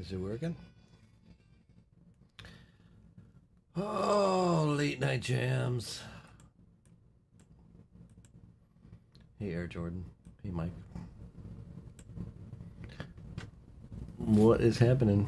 Is it working? Oh, late night jams. Hey, Air Jordan. Hey, Mike. What is happening?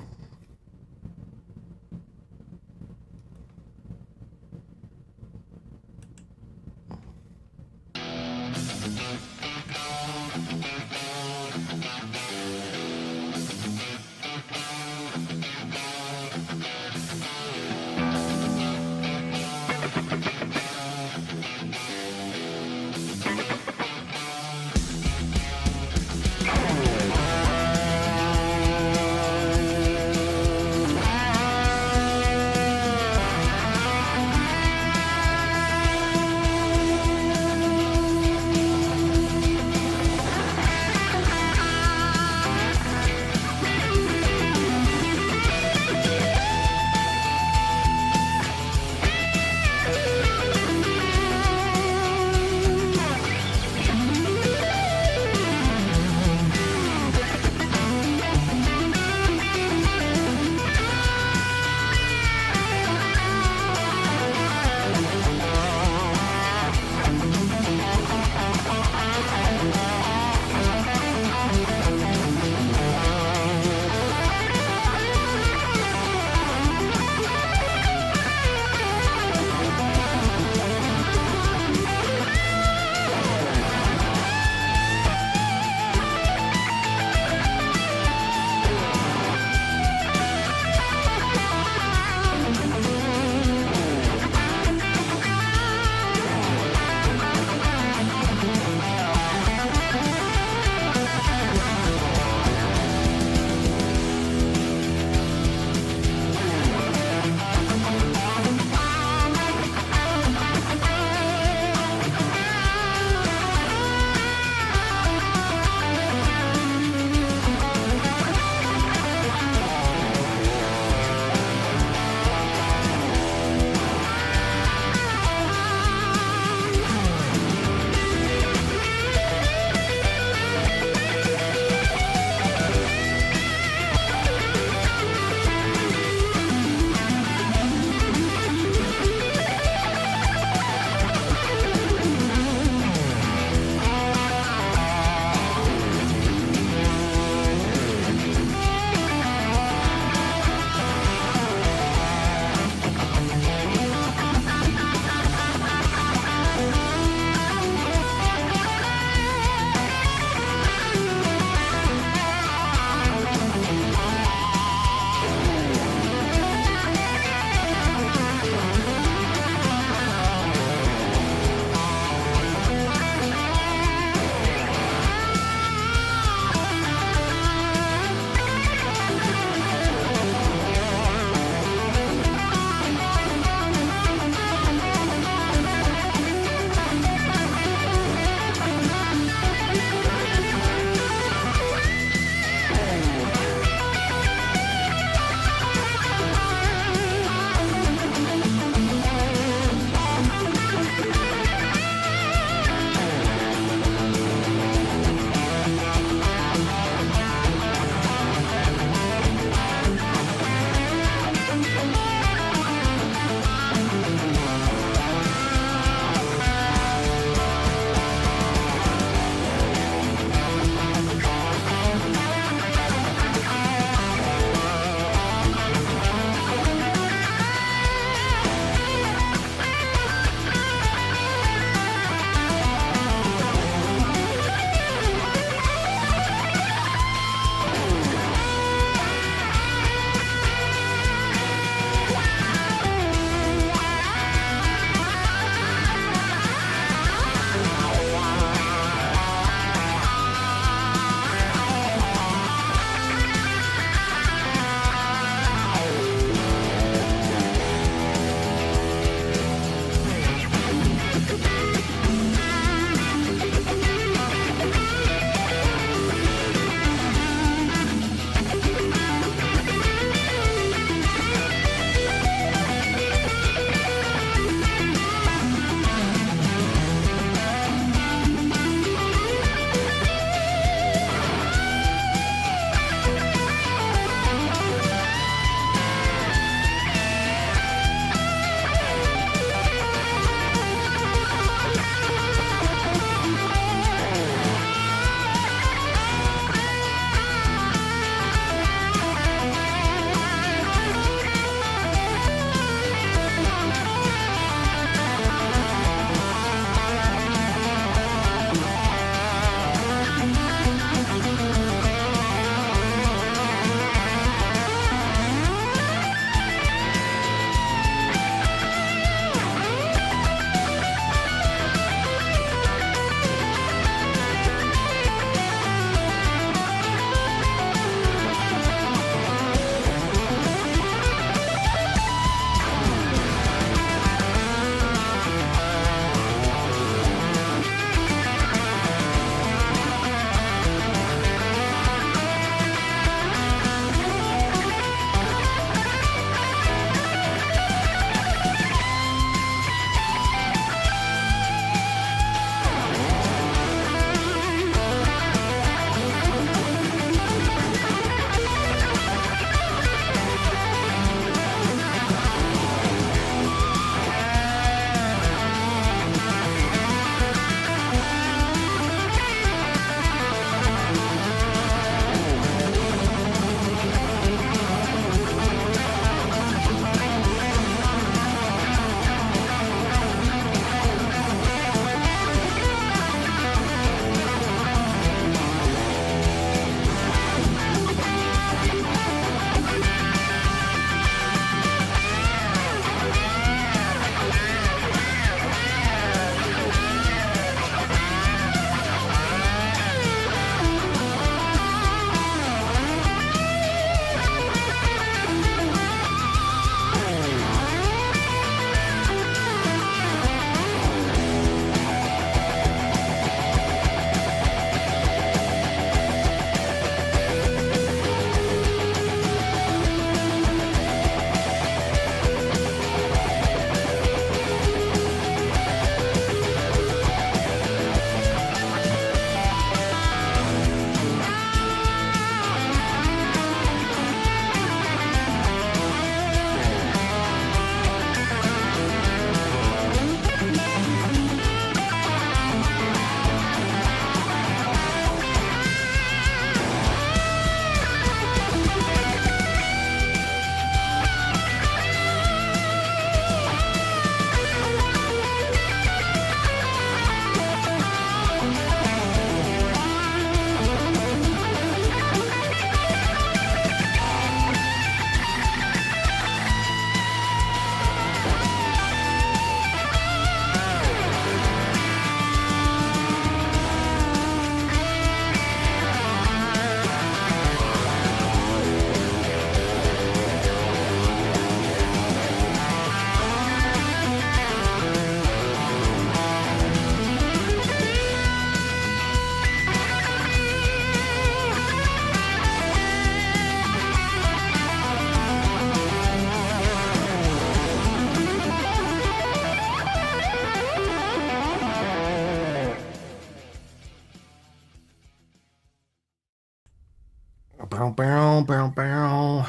Bow, bow, bow, bow.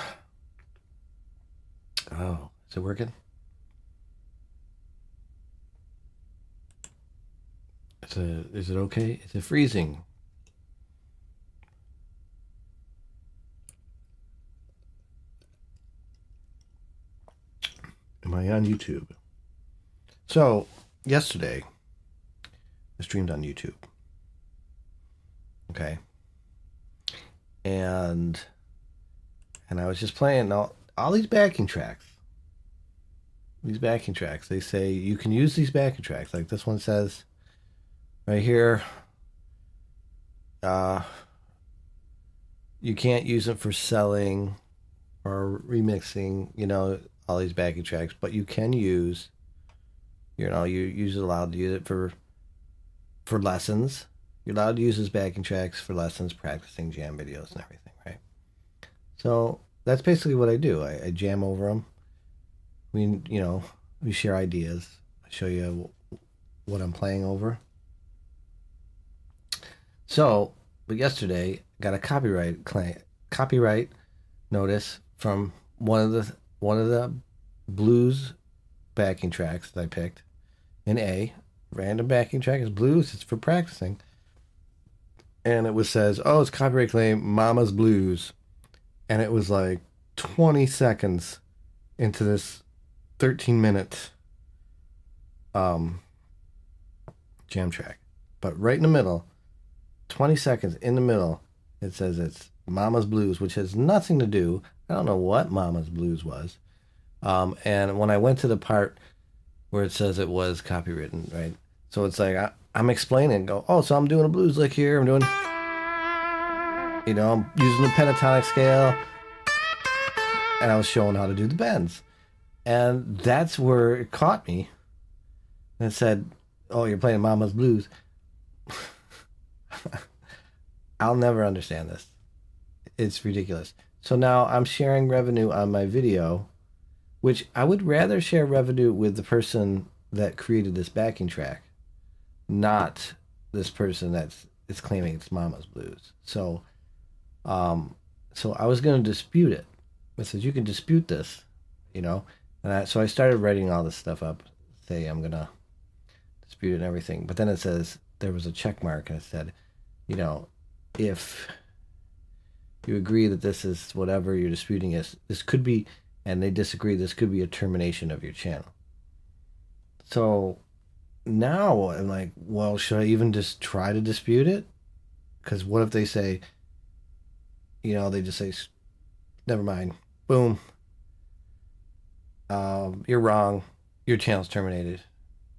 Oh, is it working? Is it okay? Is it freezing? Am I on YouTube? So, yesterday, I streamed on YouTube. Okay. And I was just playing all these backing tracks. These backing tracks. They say you can use these backing tracks. Like this one says right here, you can't use it for selling or remixing, all these backing tracks, but you can use, you're allowed to use it for lessons. You're allowed to use these backing tracks for lessons, practicing jam videos and everything, right? So that's basically what I do. I jam over them. We share ideas. I show you what I'm playing over. So, but yesterday got a copyright notice from one of the blues backing tracks that I picked. Random backing track is blues. It's for practicing. And it says, oh, it's copyright claim, Mama's Blues. And it was like 20 seconds into this 13-minute jam track. But right in the middle, 20 seconds in the middle, it says it's Mama's Blues, which has nothing to do. I don't know what Mama's Blues was. And when I went to the part where it says it was copywritten, right? So it's like, I'm explaining, so I'm doing a blues lick here. I'm doing, I'm using the pentatonic scale. And I was showing how to do the bends. And that's where it caught me. And it said, oh, you're playing Mama's Blues. I'll never understand this. It's ridiculous. So now I'm sharing revenue on my video, which I would rather share revenue with the person that created this backing track, not this person that's claiming it's Mama's Blues. So I was going to dispute it. It says you can dispute this, and so I started writing all this stuff up. Say I'm going to dispute it and everything. But then it says there was a check mark and it said, if you agree that this is whatever you're disputing is, this could be, and they disagree, this could be a termination of your channel. So now I'm like, well, should I even just try to dispute it? Because what if they say, they just say, never mind, boom, you're wrong, your channel's terminated.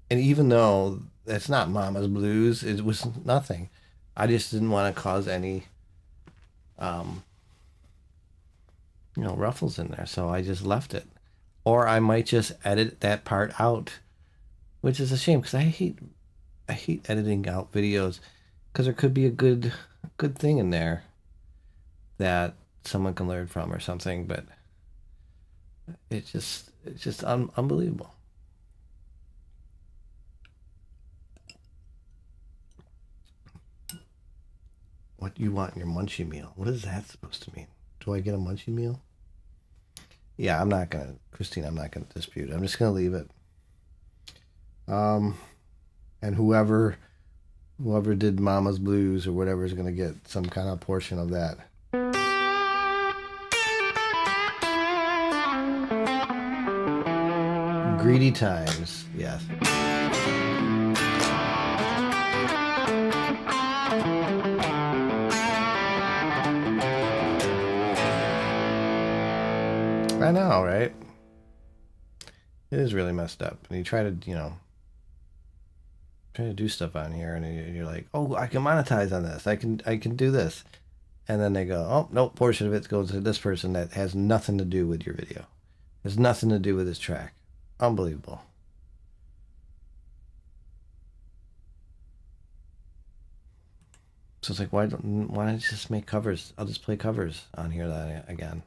And even though that's not Mama's Blues, it was nothing. I just didn't want to cause any, ruffles in there. So I just left it. Or I might just edit that part out, which is a shame because I hate editing out videos because there could be a good thing in there that someone can learn from or something. But it's just unbelievable. What you want in your munchie meal? What is that supposed to mean? Do I get a munchie meal? Yeah, Christine, I'm not gonna dispute it. I'm just gonna leave it. And whoever did Mama's Blues or whatever is gonna get some kind of portion of that. Greedy times, yes. I know, right? It is really messed up. And you try to, do stuff on here, and you're like, oh, I can monetize on this. I can do this. And then they go, oh, no, portion of it goes to this person that has nothing to do with your video. Has nothing to do with this track. Unbelievable. So it's like, why don't I just make covers? I'll just play covers on here again.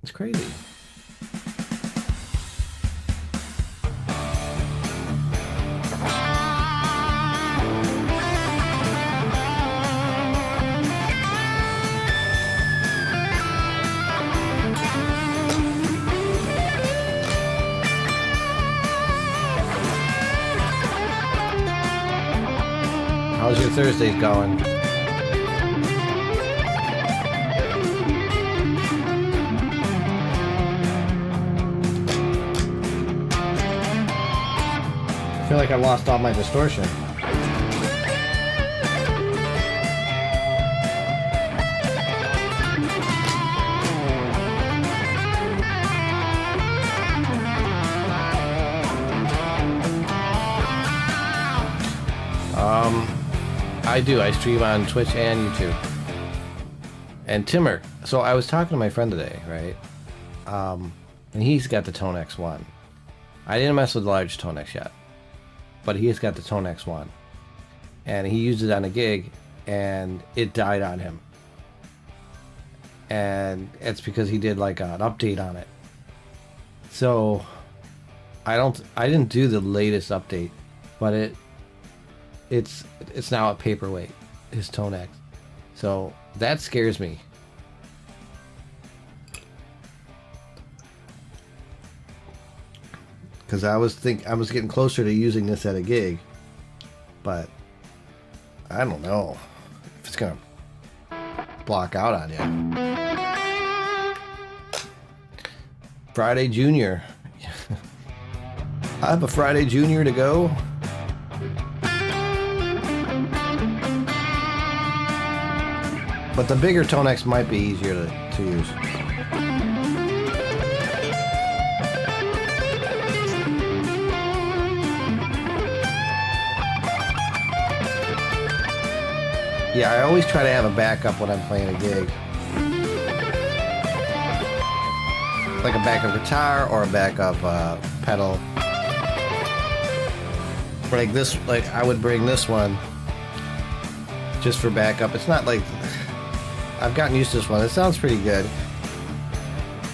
It's crazy. How's your Thursdays going? I feel like I lost all my distortion. I do. I stream on Twitch and YouTube. And Timmer. So I was talking to my friend today, right? And he's got the Tone X1. I didn't mess with the large Tone X yet, but he's got the Tone X1. And he used it on a gig, and it died on him. And it's because he did like an update on it. So I didn't do the latest update, but it's now a paperweight, his Tone X. So that scares me. Because I was getting closer to using this at a gig, but I don't know if it's gonna block out on you. Friday Junior. I have a Friday Junior to go. But the bigger Tone X might be easier to use. Yeah, I always try to have a backup when I'm playing a gig. Like a backup guitar or a backup pedal. Like this, like I would bring this one just for backup. It's not like... I've gotten used to this one. It sounds pretty good.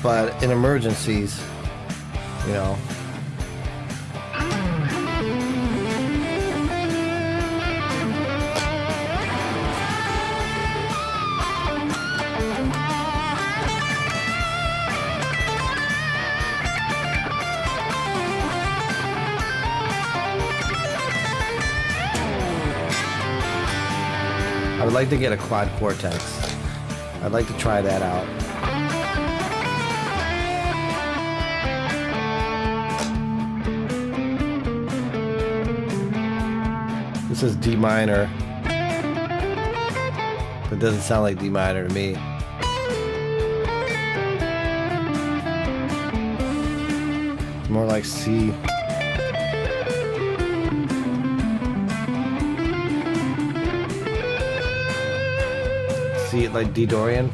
But in emergencies, you know. I would like to get a quad Cortex. I'd like to try that out. This is D minor. It doesn't sound like D minor to me. It's more like C. See it like D Dorian.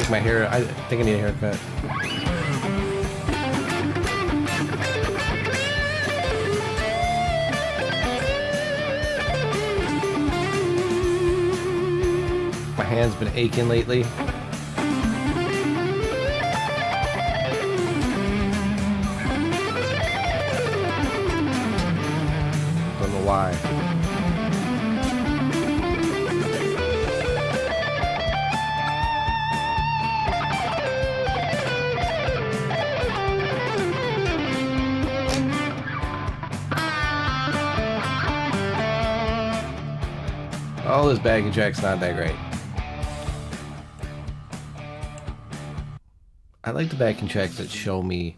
My hair, I think I need a haircut. My hand's been aching lately. Don't know why. Oh, this backing track's not that great. I like the backing tracks that show me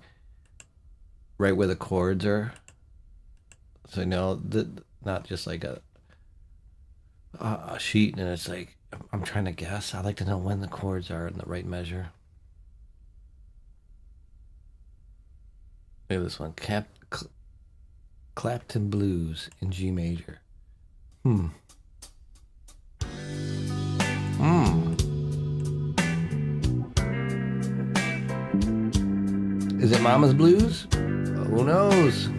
right where the chords are. So, you know, not just like a sheet and it's like, I'm trying to guess. I like to know when the chords are in the right measure. Look at this one. Clapton Blues in G major. Is it Mama's Blues? Who knows?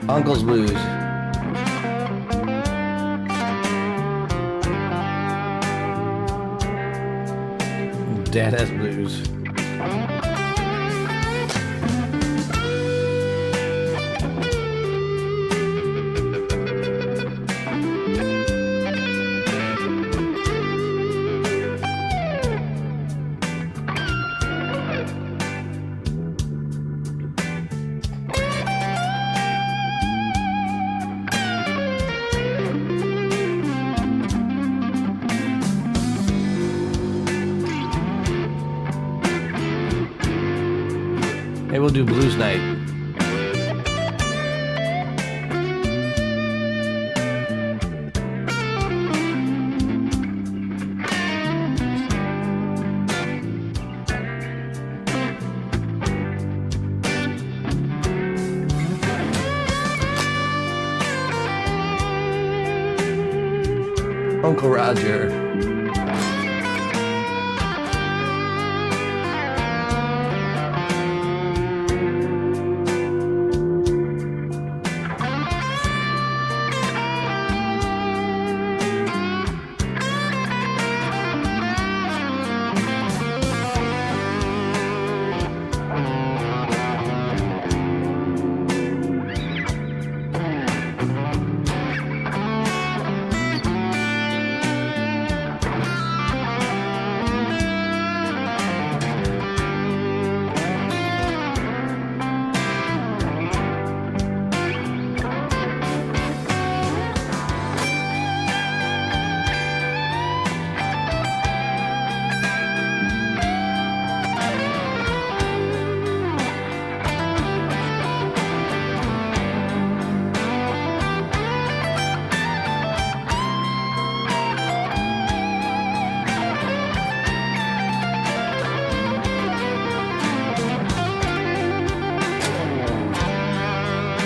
Uncle's Blues. Dad has blues. Maybe we'll do blues night. Uncle Roger.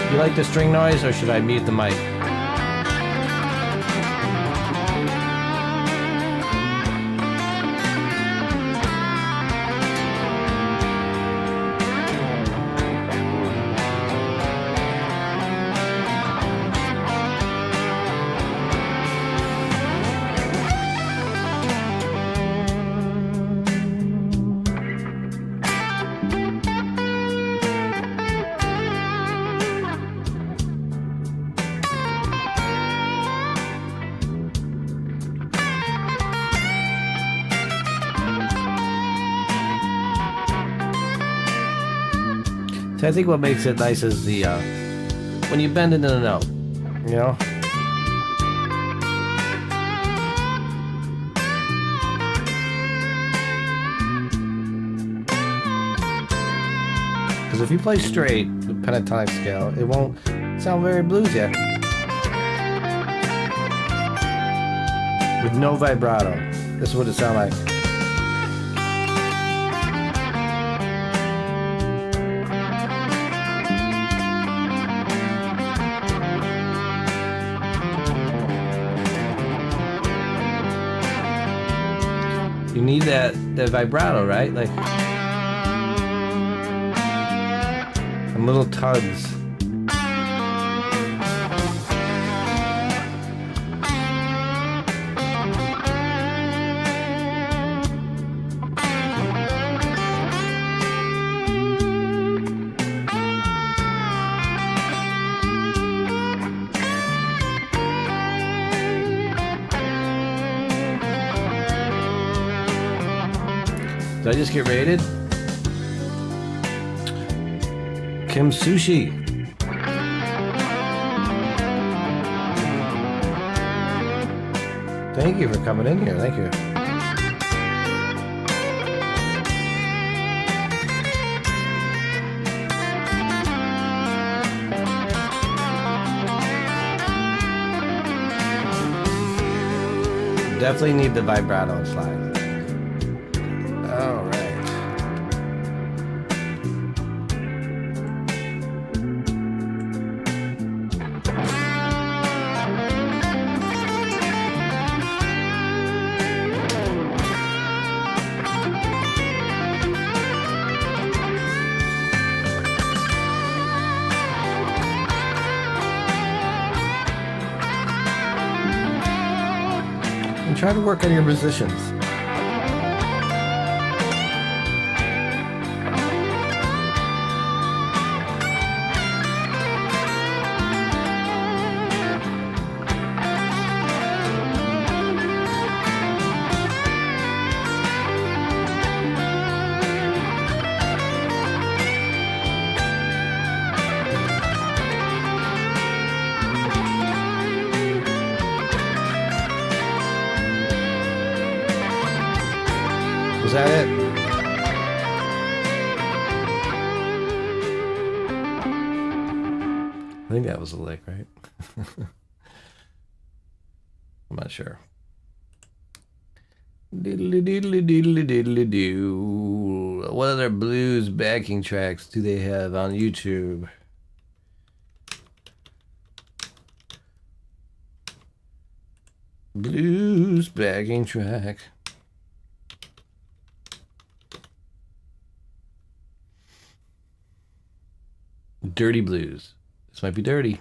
You like the string noise, or should I mute the mic? So I think what makes it nice is the when you bend into the note, you know? Because if you play straight, the pentatonic scale, it won't sound very bluesy. With no vibrato. This is what it sounds like. You need that vibrato, right? Like some little tugs. Did I just get raided? Kim Sushi. Thank you for coming in here. Thank you. Definitely need the vibrato slide. All right. try to work on your positions. Was that it? I think that was a lick, right? I'm not sure. Diddly diddly diddly diddly doo. What other blues backing tracks do they have on YouTube? Blues backing track. Dirty blues. This might be dirty.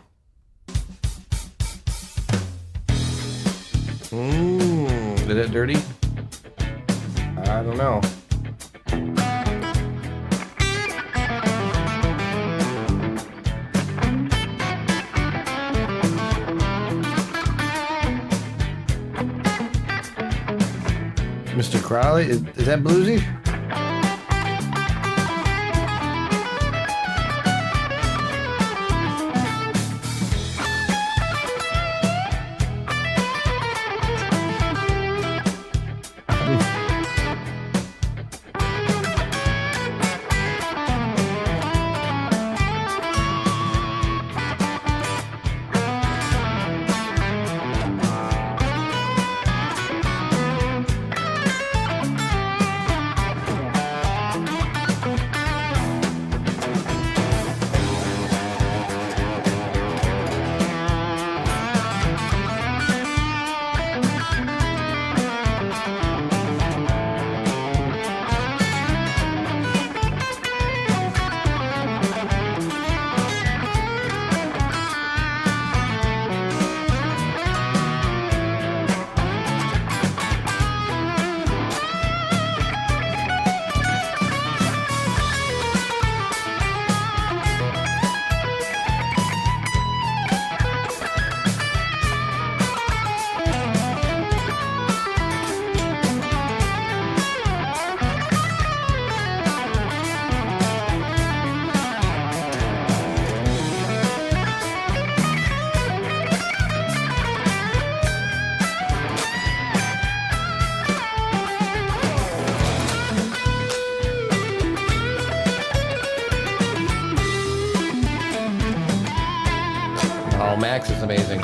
Is that dirty? I don't know. Mr. Crowley, is that bluesy? Oh, Max is amazing.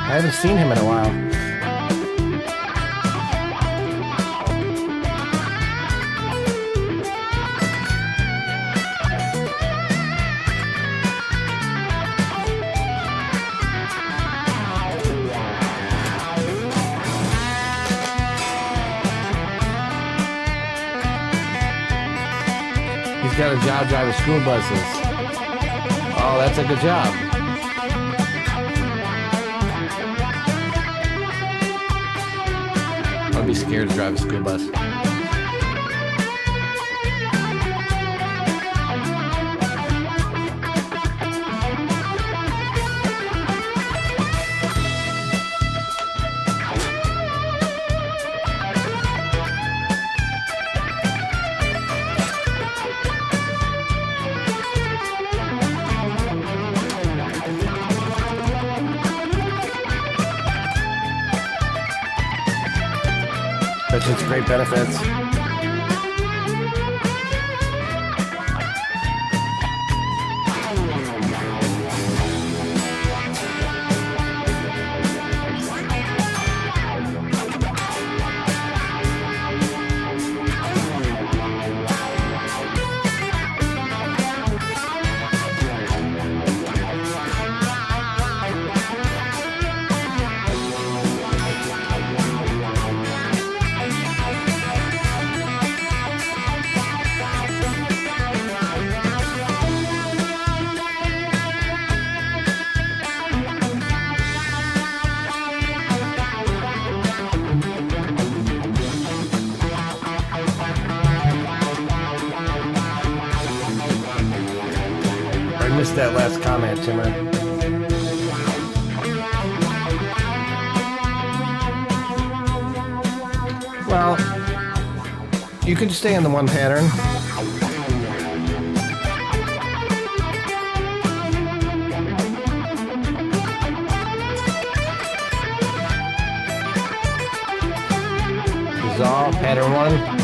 I haven't seen him in a while. He's got a job driving school buses. Oh, that's a good job. I'd be scared to drive a school bus. Such its great benefits. missed that last comment, Timmer. Well, you could stay in the one pattern. This is all pattern 1.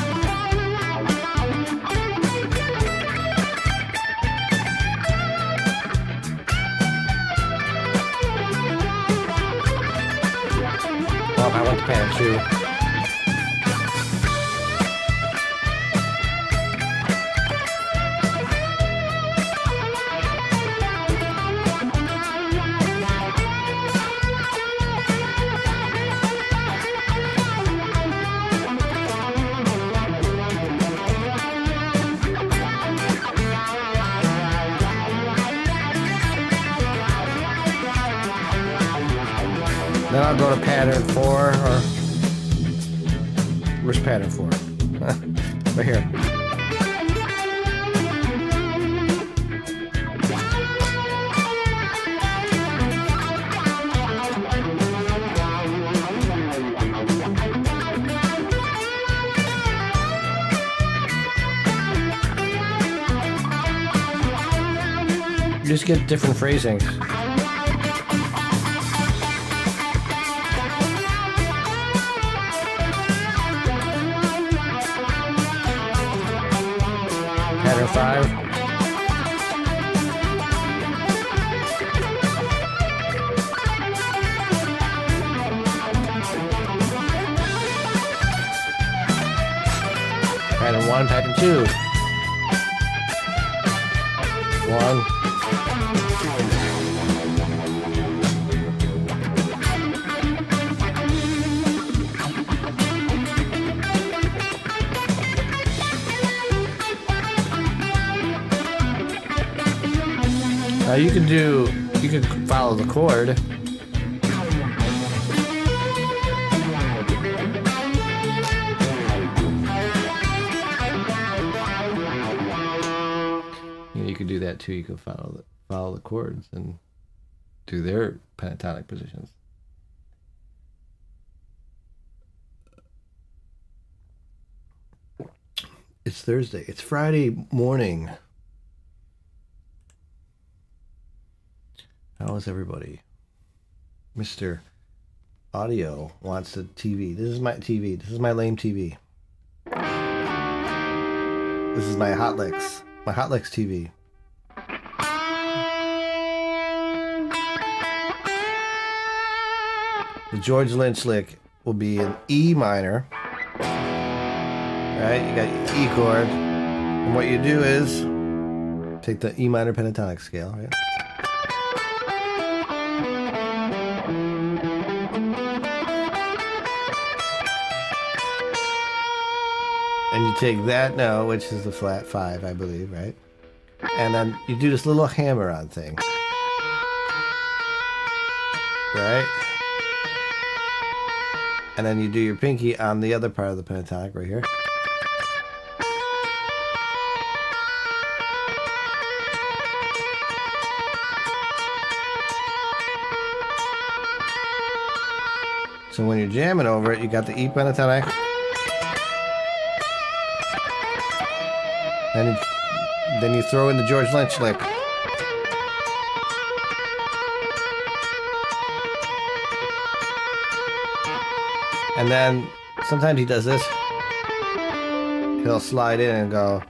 I went to pattern 2. Then I'll go to pattern 4, or where's pattern 4? Right here. You just get different phrasings. Pattern 5. Pattern 1, pattern 2. 1. Now you can follow the chord. You could do that too. You can follow the chords and do their pentatonic positions. It's Thursday. It's Friday morning. How is everybody? Mr. Audio wants a TV. This is my TV. This is my lame TV. This is my Hot Licks. My Hot Licks TV. The George Lynch lick will be an E minor. Right? You got your E chord. And what you do is take the E minor pentatonic scale, right? And you take that note, which is the flat 5, I believe, right? And then you do this little hammer-on thing. Right? And then you do your pinky on the other part of the pentatonic right here. So when you're jamming over it, you got the E pentatonic. And then you throw in the George Lynch lick. And then sometimes he does this. He'll slide in and go.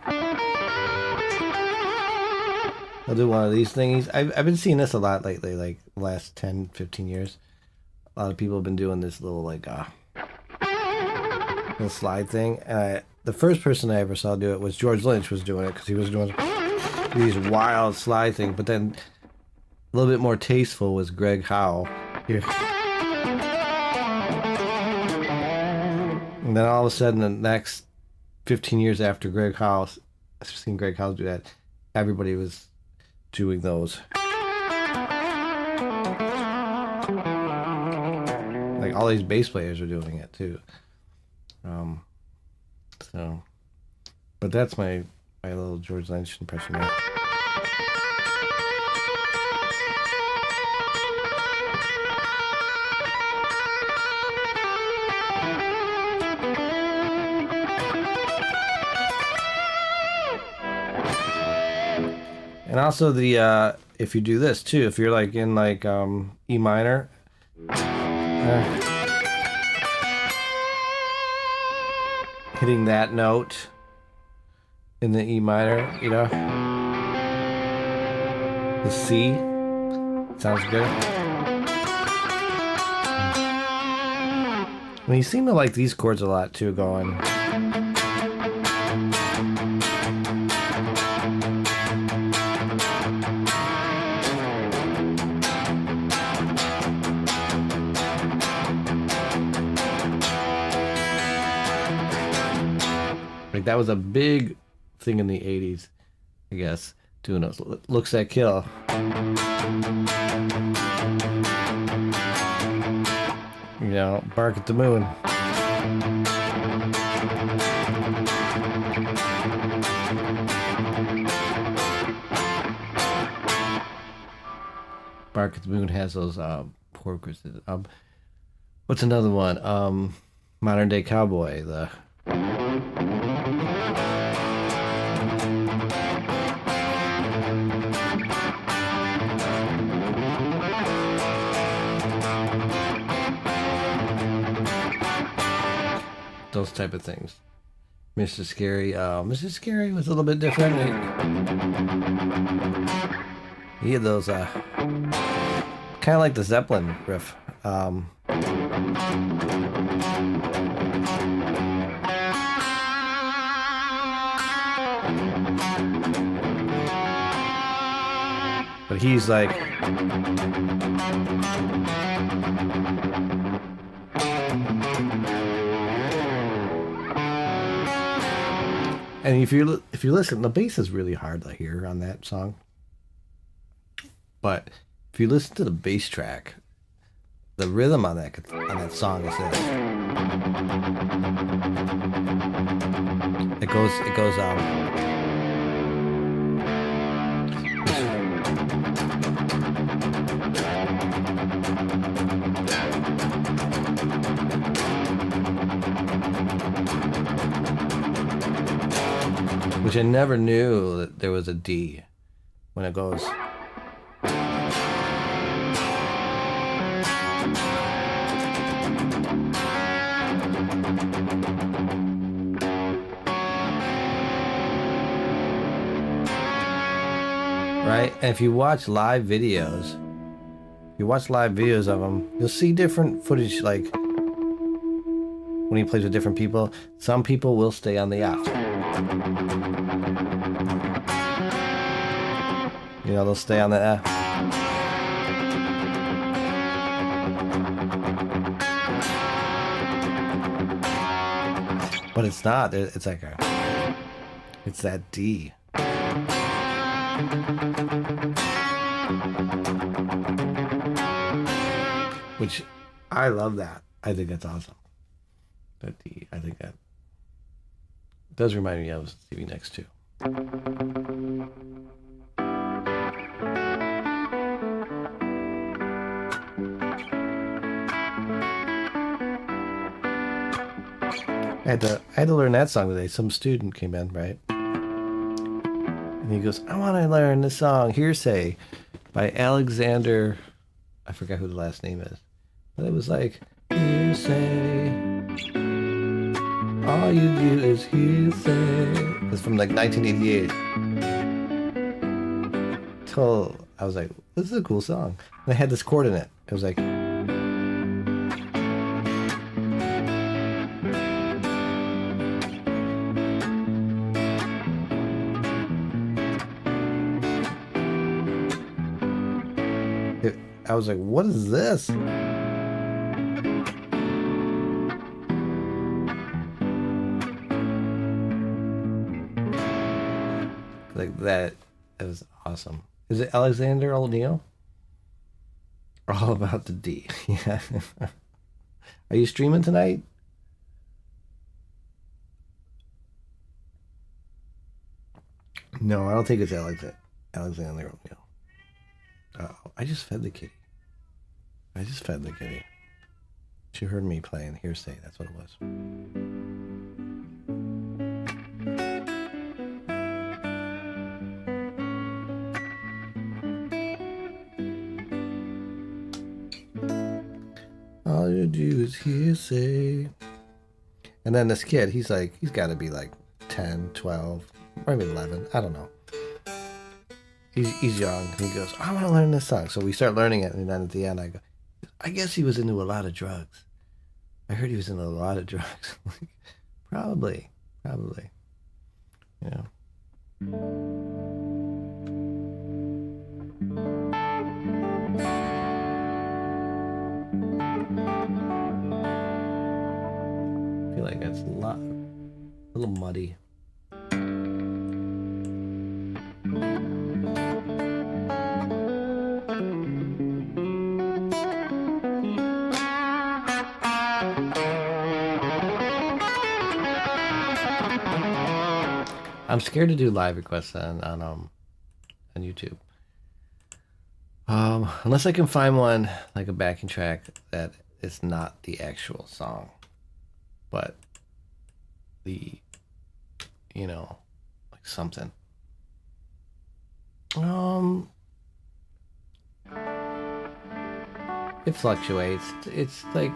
He'll do one of these things. I've been seeing this a lot lately, like the last 10, 15 years. A lot of people have been doing this little like little slide thing. The first person I ever saw do it was George Lynch was doing it because he was doing these wild slide things. But then a little bit more tasteful was Greg Howe. Here. And then all of a sudden, the next 15 years after Greg Howe, I've seen Greg Howe do that, everybody was doing those. Like all these bass players are doing it too. So, but that's my little George Lynch impression there. And also the if you do this too, if you're like in like E minor, hitting that note in the E minor, you know, the C sounds good. I mean, you seem to like these chords a lot too, going. Like that was a big thing in the 80s, I guess, doing those looks that kill. You know, bark at the moon. Bark at the Moon has those porkers. What's another one? Modern Day Cowboy. Those type of things. Mr. Scary. Mr. Scary was a little bit different. He had those kind of like the Zeppelin riff. But he's like and if you listen, the bass is really hard to hear on that song. But if you listen to the bass track, the rhythm on that song is this. It goes which I never knew that there was a D when it goes. Right? And if you watch live videos, of him, you'll see different footage, like when he plays with different people. Some people will stay on the F. You know, they'll stay on the F. But it's not. It's like it's that D. Which I love that. I think that's awesome. That D. I think that does remind me of Stevie Nicks too. I had to learn that song today. Some student came in, right? And he goes, I want to learn this song, Hearsay, by Alexander. I forgot who the last name is. But it was like, hearsay. All you do is hearsay. It's from like 1988. I was like, this is a cool song. And I had this chord in it. It was like, I was like, what is this? Like that. It was awesome. Is it Alexander O'Neill? All about the D. Yeah. Are you streaming tonight? No, I don't think it's Alexander O'Neill. Oh, I just fed the kitty. She heard me playing Hearsay. That's what it was. all you do is hearsay. And then this kid, he's got to be like 10, 12, or maybe 11. I don't know. He's young. And he goes, I want to learn this song. So we start learning it. And then at the end, I go, I guess he was into a lot of drugs. I heard he was into a lot of drugs. Probably. Yeah. I feel like it's a little muddy. I'm scared to do live requests on YouTube. Unless I can find one like a backing track that is not the actual song, but the, like something. It fluctuates. It's like.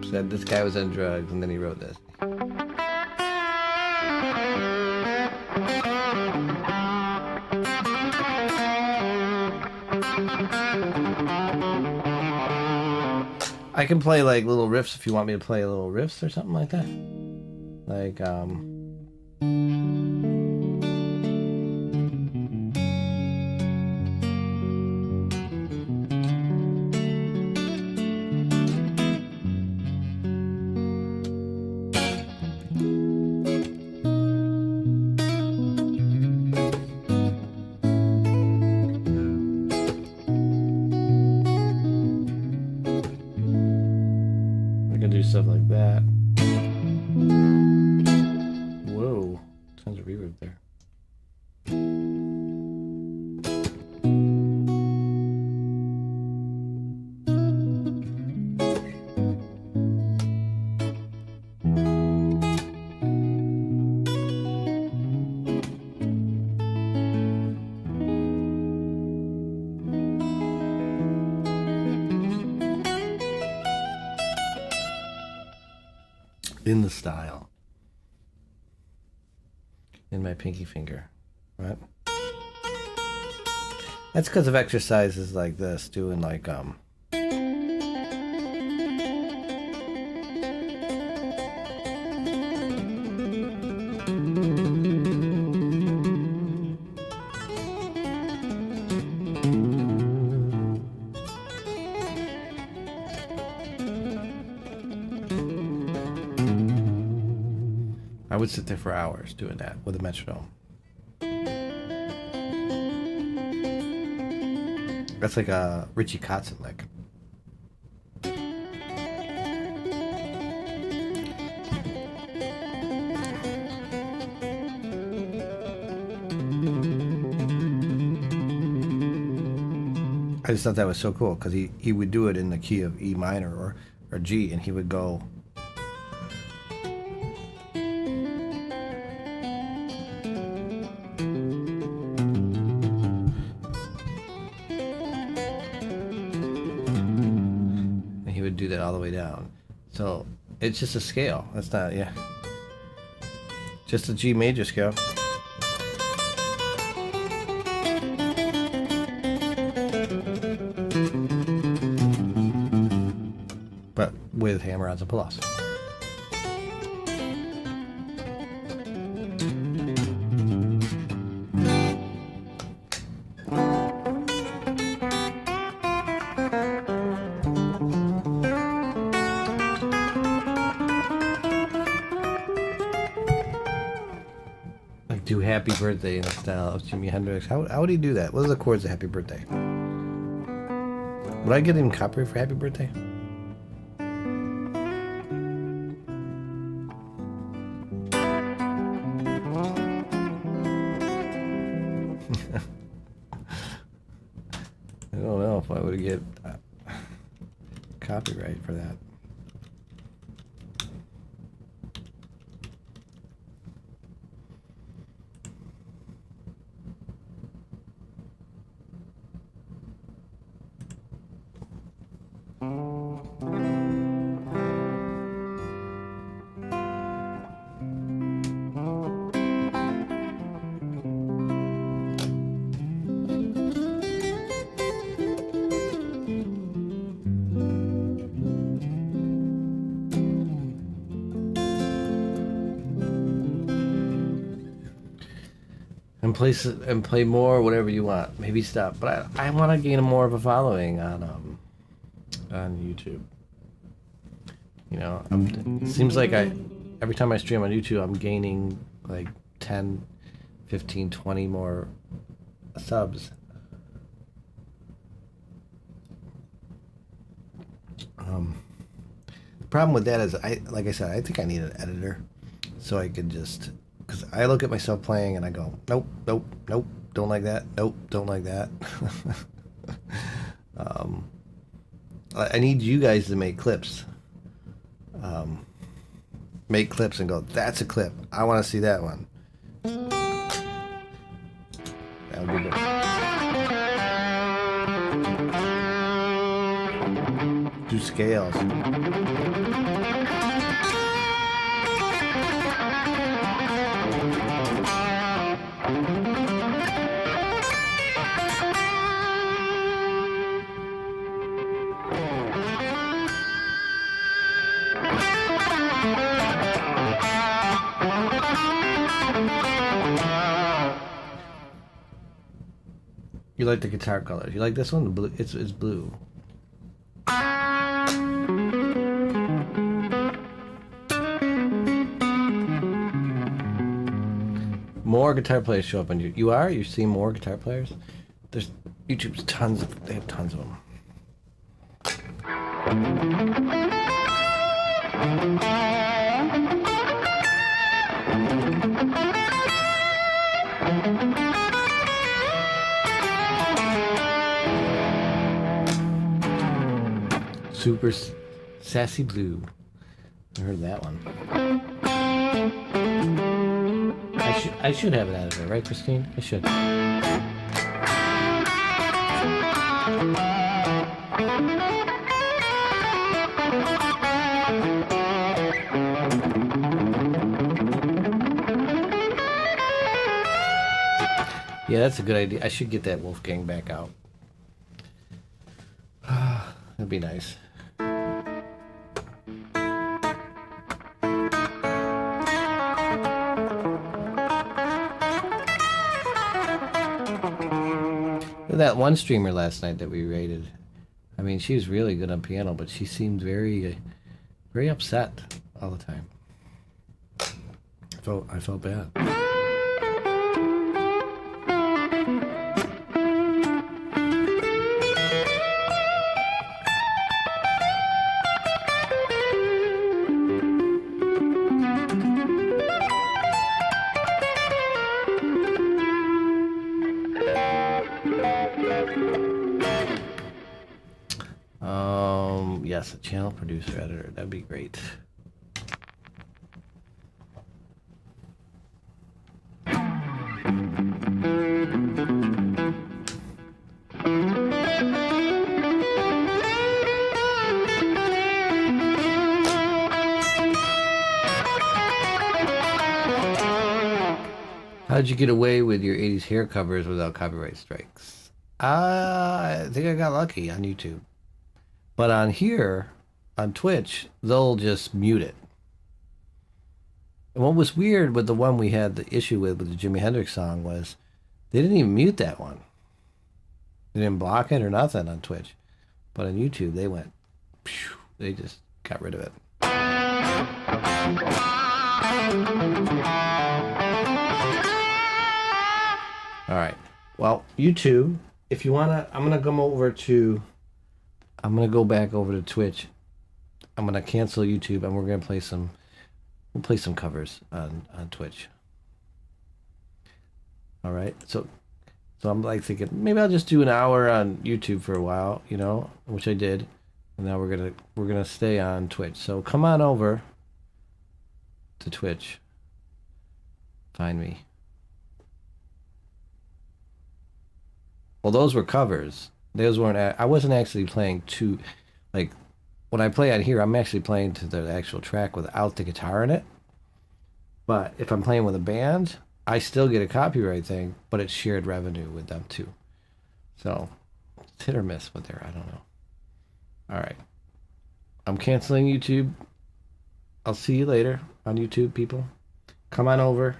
Said this guy was on drugs, and then he wrote this. I can play like little riffs if you want me to play little riffs or something like that. Like, stuff like that. Whoa, tons of reverb there. In the style. In my pinky finger. Right? That's because of exercises like this, doing like I would sit there for hours doing that with a metronome. That's like a Richie Kotzen lick. I just thought that was so cool because he would do it in the key of E minor or G, and he would go. Do that all the way down. So it's just a scale. That's not, yeah. Just a G major scale. But with hammer-ons and pull-offs. Do Happy Birthday in the style of Jimi Hendrix. How would he do that? What are the chords of Happy Birthday? Would I get him copyright for Happy Birthday? I don't know if I would get copyright for that. and play more, whatever you want. Maybe stop, but I want to gain more of a following on YouTube. You know, it seems like every time I stream on YouTube, I'm gaining like 10, 15, 20 more subs. The problem with that is, like I said, I think I need an editor, so I could just, because I look at myself playing and I go, nope, nope, nope, don't like that, nope, don't like that. I need you guys to make clips. Make clips and go, that's a clip. I want to see that one. That would be good. Do scales. You like the guitar colors. You like this one? The blue. It's blue. More guitar players show up on YouTube. You're seeing more guitar players? There's YouTube's they have tons of them. Super Sassy Blue. I heard that one. I should have an editor, right, Christine? I should. Yeah, that's a good idea. I should get that Wolfgang back out. That'd be nice. That one streamer last night that we rated, I mean, she was really good on piano, but she seemed very, very upset all the time. I felt bad. Yes, a channel producer editor. That'd be great. How'd you get away with your 80s hair covers without copyright strikes? I think I got lucky on YouTube. But on here, on Twitch, they'll just mute it. And what was weird with the one we had the issue with the Jimi Hendrix song was they didn't even mute that one. They didn't block it or nothing on Twitch. But on YouTube, they went, phew, they just got rid of it. All right. Well, YouTube, if you want to, I'm going to go back over to Twitch. I'm going to cancel YouTube and we're going to play some covers on Twitch. All right. So I'm like thinking maybe I'll just do an hour on YouTube for a while, you know, which I did. And now we're going to stay on Twitch. So come on over to Twitch. Find me. Well, those were covers. Those weren't. I wasn't actually playing to, like, when I play on here, I'm actually playing to the actual track without the guitar in it. But if I'm playing with a band, I still get a copyright thing, but it's shared revenue with them too. So it's hit or miss with there. I don't know. All right. I'm canceling YouTube. I'll see you later on YouTube, people. Come on over.